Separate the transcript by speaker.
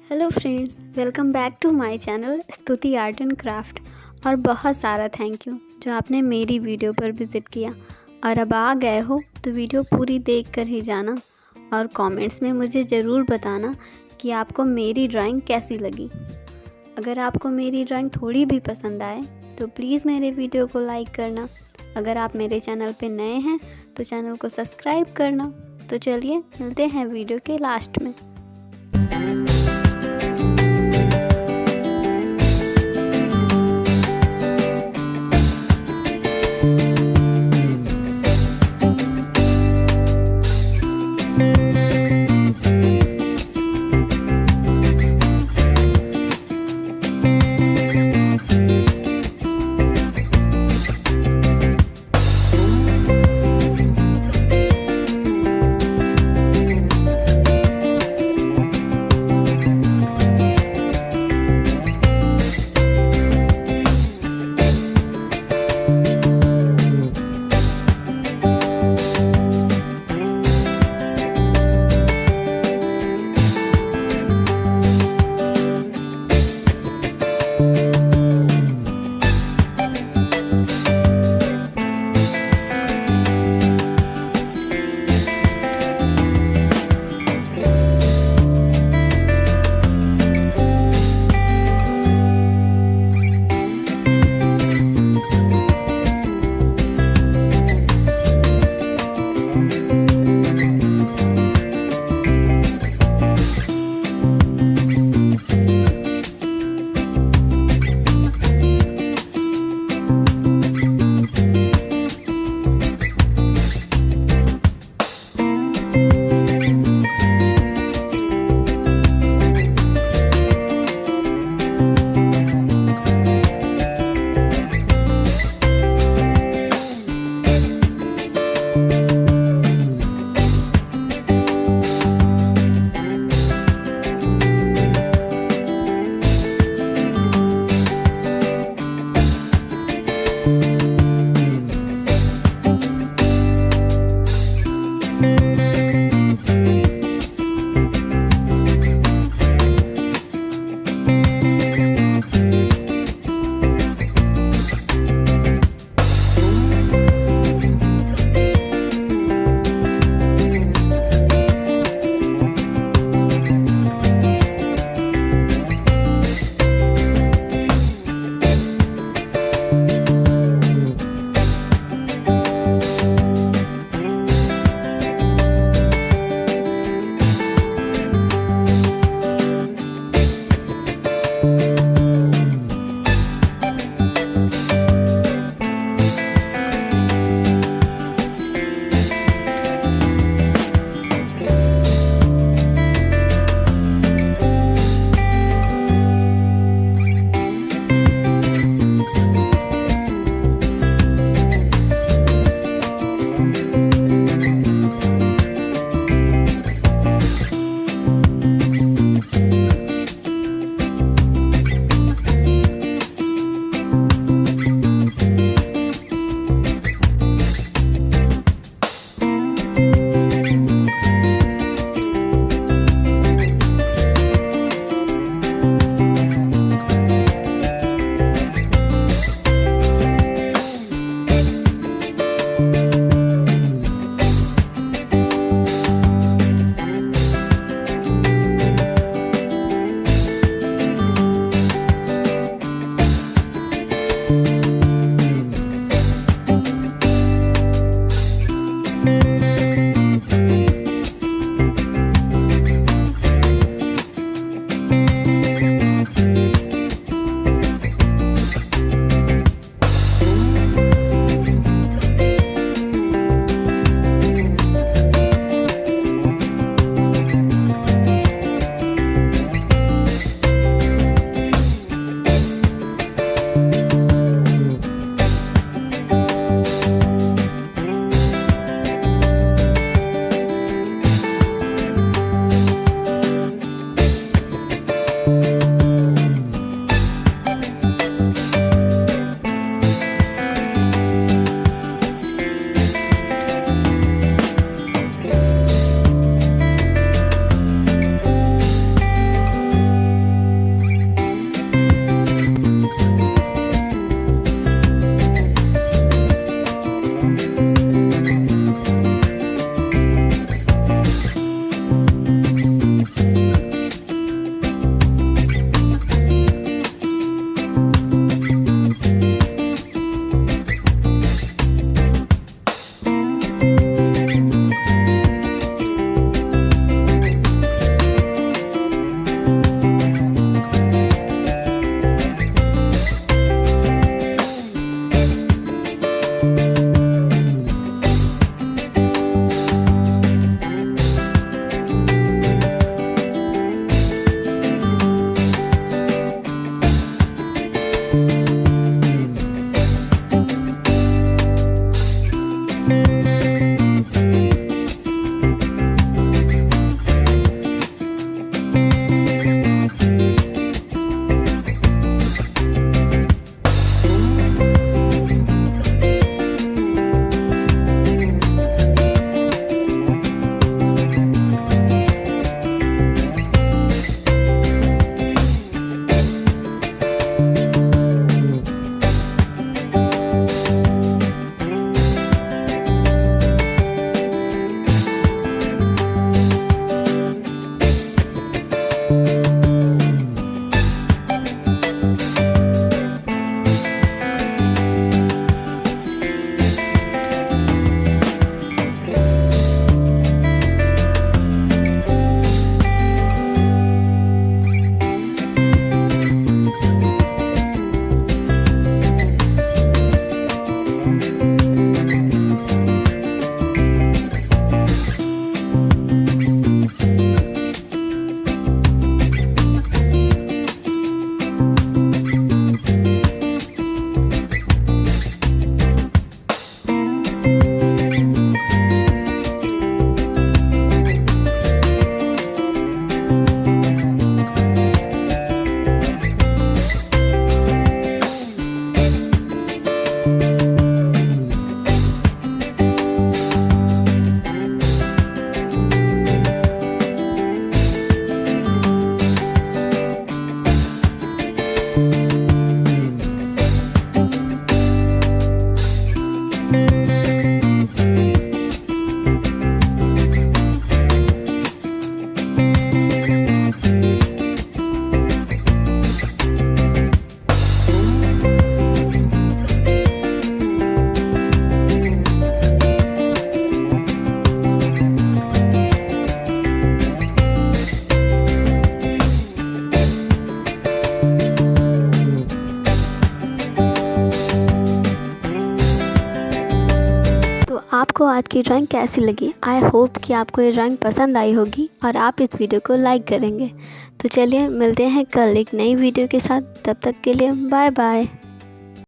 Speaker 1: Hello friends, welcome back to my channel Stuti art and craft. और बहुत सारा thank you जो आपने मेरी वीडियो पर विज़िट किया। और अब आ गए हो तो वीडियो पूरी देख कर ही जाना और कमेंट्स में मुझे ज़रूर बताना कि आपको मेरी ड्राइंग कैसी लगी। अगर आपको मेरी ड्राइंग थोड़ी भी पसंद आए तो प्लीज़ मेरे वीडियो को लाइक करना। अगर आप मेरे चैनल पे नए हैं तो चैनल को सब्सक्राइब करना। तो चलिए मिलते हैं वीडियो के लास्ट में। आपको आज की ड्राइंग कैसी लगी? आई होप कि आपको ये ड्राइंग पसंद आई होगी और आप इस वीडियो को लाइक करेंगे। तो चलिए मिलते हैं कल एक नई वीडियो के साथ। तब तक के लिए बाय बाय।